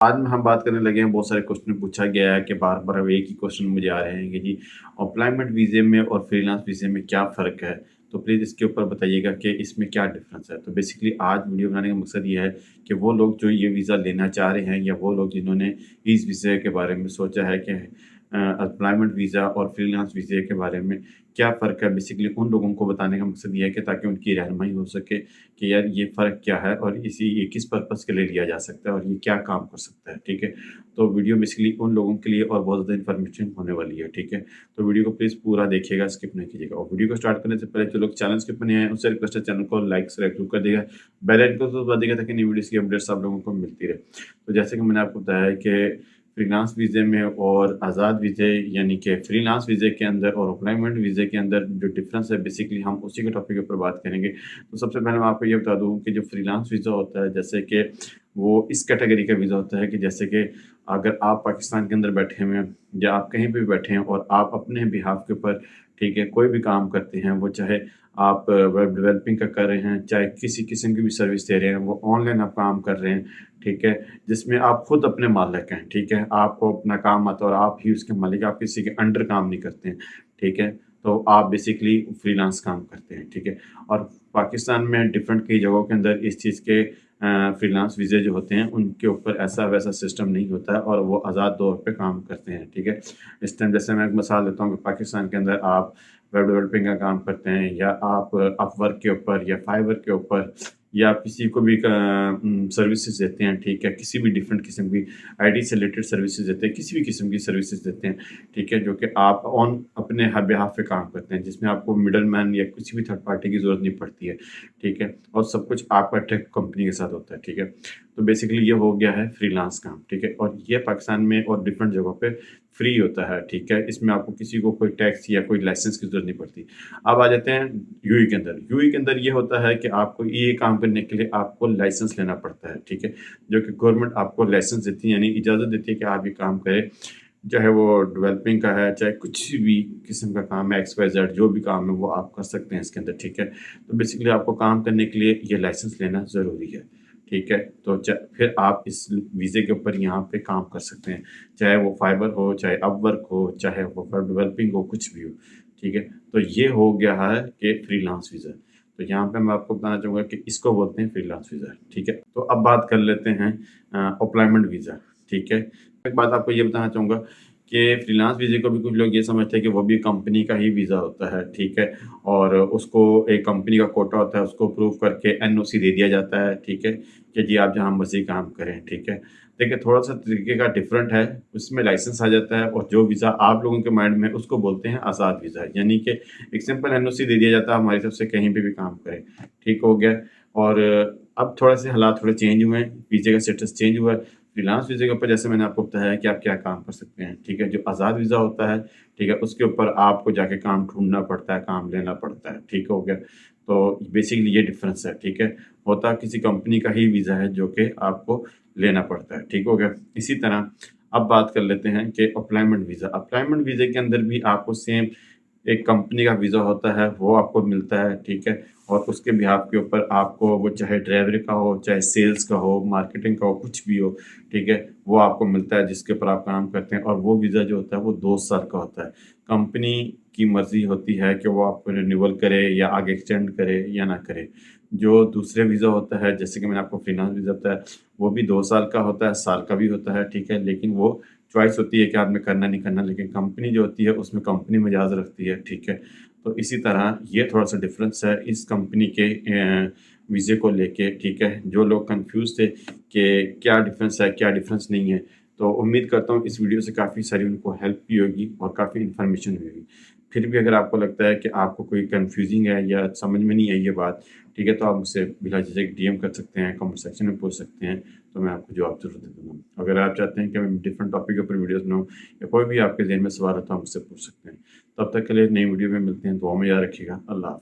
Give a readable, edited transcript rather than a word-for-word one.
आज में हम बात करने लगे हैं, बहुत सारे क्वेश्चन पूछा गया है कि बार-बार अब एक ही क्वेश्चन मुझे आ रहे हैं कि जी एम्प्लॉयमेंट वीज़े में और फ्रीलांस वीज़े में क्या फ़र्क है? तो प्लीज़ इसके ऊपर बताइएगा कि इसमें क्या डिफ़रेंस है? तो बेसिकली आज वीडियो बनाने का मकसद ये है कि वो लोग जो ये वीज़ा लेना चाह रहे हैं या वो लोग जिन्होंने इस वीज़े के बारे में सोचा है कि एम्प्लॉयमेंट वीज़ा और फ्रीलांस वीज़े के बारे में क्या फ़र्क है? बेसिकली उन लोगों को बताने का मकसद ये है कि ताकि उनकी रहनुमाई हो सके कि यार ये फ़र्क क्या है और ये किस पर्पज़ के लिए लिया जा सकता है और ये क्या काम कर सकता है, ठीक है? तो वीडियो बेसिकली उन लोगों के लिए और बहुत ज़्यादा इन्फॉर्मेशन होने वाली है, ठीक है? तो वीडियो को प्लीज़ पूरा देखिएगा, स्किप नहीं कीजिएगा और वीडियो को स्टार्ट करने से पहले जो लोग चैनल स्किप नहीं आए हैं, उनसे रिक्वेस्ट है चैनल को लाइक, सब्सक्राइब ज़रूर कर देगा, बेल आइकन को दबा देगा ताकि नई वीडियोज़ की अपडेट्स आप लोगों को मिलती रहे। तो जैसे कि मैंने आपको बताया है कि फ्रीलांस वीज़े में और आज़ाद वीज़े यानी कि फ्रीलांस वीज़े के अंदर और एम्प्लॉयमेंट वीज़े के अंदर जो डिफ़रेंस है बेसिकली हम उसी के टॉपिक के ऊपर बात करेंगे। तो सबसे पहले मैं आपको ये बता दूँ कि जो फ्रीलांस वीज़ा होता है जैसे कि वो इस कैटेगरी का वीज़ा होता है कि जैसे कि अगर आप पाकिस्तान के अंदर बैठे हुए हैं या आप कहीं पे भी बैठे हैं और आप अपने बिहाफ़ के ऊपर ठीक है, कोई भी काम करते हैं, वो चाहे आप वेब डेवलपिंग का कर रहे हैं, चाहे किसी किस्म की भी सर्विस दे रहे हैं, वो ऑनलाइन आप काम कर रहे हैं, ठीक है? जिसमें आप खुद अपने मालिक हैं, ठीक है? आपको अपना काम आता है और आप ही उसके मालिक, आप किसी के अंडर काम नहीं करते हैं, ठीक है? तो आप बेसिकली फ्रीलांस काम करते हैं, ठीक है? और पाकिस्तान में डिफरेंट कई जगहों के अंदर इस चीज़ के फ्रीलांस वीज़े जो होते हैं, उनके ऊपर ऐसा-वैसा सिस्टम नहीं होता है और वो आज़ाद तौर पे काम करते हैं, ठीक है? इस टाइम जैसे मैं एक मिसाल देता हूँ कि पाकिस्तान के अंदर आप वेब डेवलपिंग का काम करते हैं या आप अपवर्क के ऊपर या फाइवर के ऊपर या किसी को भी सर्विसेज देते हैं, ठीक है? किसी भी डिफरेंट किस्म की आईटी से रिलेटेड सर्विसेज देते हैं, किसी भी किस्म की सर्विसेज देते हैं, ठीक है? जो कि आप ऑन अपने बिहाफ़ पे काम करते हैं, जिसमें आपको मिडलमैन या किसी भी थर्ड पार्टी की ज़रूरत नहीं पड़ती है, ठीक है? और सब कुछ आपका टेक कंपनी के साथ होता है, ठीक है? तो बेसिकली ये हो गया है फ्रीलांस काम, ठीक है? और ये पाकिस्तान में और डिफरेंट जगहों पे फ्री होता है, ठीक है? इसमें आपको किसी को कोई टैक्स या कोई लाइसेंस की ज़रूरत नहीं पड़ती। अब आ जाते हैं यूएई के अंदर। यूएई के अंदर ये होता है कि आपको ये काम करने के लिए आपको लाइसेंस लेना पड़ता है, ठीक है? जो कि गवर्नमेंट आपको लाइसेंस देती है यानी इजाज़त देती है कि आप ये काम करें। चाहे वो डेवलपिंग का है, चाहे कुछ भी किस्म का काम है, एक्स वाई ज़ेड जो भी काम है वो आप कर सकते हैं इसके अंदर, ठीक है? तो बेसिकली आपको काम करने के लिए ये लाइसेंस लेना ज़रूरी है, ठीक है? तो च फिर आप इस वीज़े के ऊपर यहाँ पे काम कर सकते हैं। चाहे वो फाइबर हो, चाहे अपवर्क हो, चाहे वो वेब डेवलपिंग हो, कुछ भी हो, ठीक है? तो ये हो गया है कि फ्रीलांस वीज़ा। तो यहाँ पे मैं आपको बताना चाहूँगा कि इसको बोलते हैं फ्रीलांस वीज़ा, ठीक है? तो अब बात कर लेते हैं एम्प्लॉयमेंट वीज़ा, ठीक है? एक बात आपको ये बताना चाहूँगा कि फ्रीलांस वीज़े को भी कुछ लोग ये समझते हैं कि वो भी कंपनी का ही वीज़ा होता है, ठीक है? और उसको एक कंपनी का कोटा होता है, उसको अप्रूव करके एनओसी दे दिया जाता है, ठीक है? कि जी आप जहाँ मर्ज़ी काम करें, ठीक है? देखिए थोड़ा-सा तरीके का डिफरेंट है, उसमें लाइसेंस आ जाता है और जो वीज़ा आप लोगों के माइंड में है उसको बोलते हैं आज़ाद वीज़ा, यानी कि एक सिंपल एनओसी दे दिया जाता है हमारी तरफ से कहीं पे भी काम करें, ठीक हो गया? और अब थोड़े-से हालात थोड़े चेंज हुए हैं, वीज़े का स्टेटस चेंज हुआ है। फ्रीलांस वीज़े के ऊपर जैसे मैंने आपको बताया कि आप क्या काम कर सकते हैं, ठीक है? जो आज़ाद वीज़ा होता है, ठीक है? उसके ऊपर आपको जाके काम ढूँढना पड़ता है, काम लेना पड़ता है, ठीक हो गया? तो बेसिकली ये डिफ़रेंस है, ठीक है? होता किसी कंपनी का ही वीज़ा है जो कि आपको लेना पड़ता है, ठीक हो गया? इसी तरह अब बात कर लेते हैं कि एम्प्लॉयमेंट वीज़ा। एम्प्लॉयमेंट वीज़े के अंदर भी आपको सेम एक कंपनी का वीज़ा होता है, वो आपको मिलता है, ठीक है? और उसके बिहाफ़ के ऊपर आपको वो चाहे ड्राइवरी का हो, चाहे सेल्स का हो, मार्केटिंग का हो, कुछ भी हो, ठीक है? वो आपको मिलता है जिसके ऊपर आप काम करते हैं और वो वीज़ा जो होता है वो 2 साल का होता है। कंपनी की मर्ज़ी होती है कि वो आपको रिन्यूअल करे या आगे एक्सटेंड करे या ना करे। जो दूसरे वीज़ा होता है, जैसे कि मैंने आपको फ्रीलांस वीज़ा बताया, वो भी 2 साल का होता है, साल का भी होता है, ठीक है? लेकिन वो चॉइस होती है कि आपने करना नहीं करना, लेकिन कंपनी जो होती है उसमें कंपनी मिजाज रखती है, ठीक है? तो इसी तरह ये थोड़ा-सा डिफ़रेंस है इस कंपनी के वीज़े को लेके, ठीक है? जो लोग कन्फ्यूज़ थे कि क्या डिफ़रेंस है, क्या डिफ़रेंस नहीं है, तो उम्मीद करता हूँ इस वीडियो से काफ़ी सारी उनको हेल्प भी होगी और काफ़ी इन्फॉर्मेशन भी होगी। फिर भी अगर आपको लगता है कि आपको कोई कन्फ्यूज़िंग है या समझ में नहीं आई ये बात, ठीक है? तो आप मुझसे बिला झिझक डीएम कर सकते हैं, कमेंट सेक्शन में पूछ सकते हैं, तो मैं आपको जवाब ज़रूर दे दूँगा। अगर आप चाहते हैं कि मैं डिफरेंट टॉपिक के ऊपर वीडियोज़ बनाऊँ या कोई भी आपके ज़हन में सवाल है तो आप मुझसे पूछ सकते हैं। तब तक के लिए नई वीडियो में मिलते हैं, दुआ में याद रखिएगा। अल्लाह हाफ़िज़।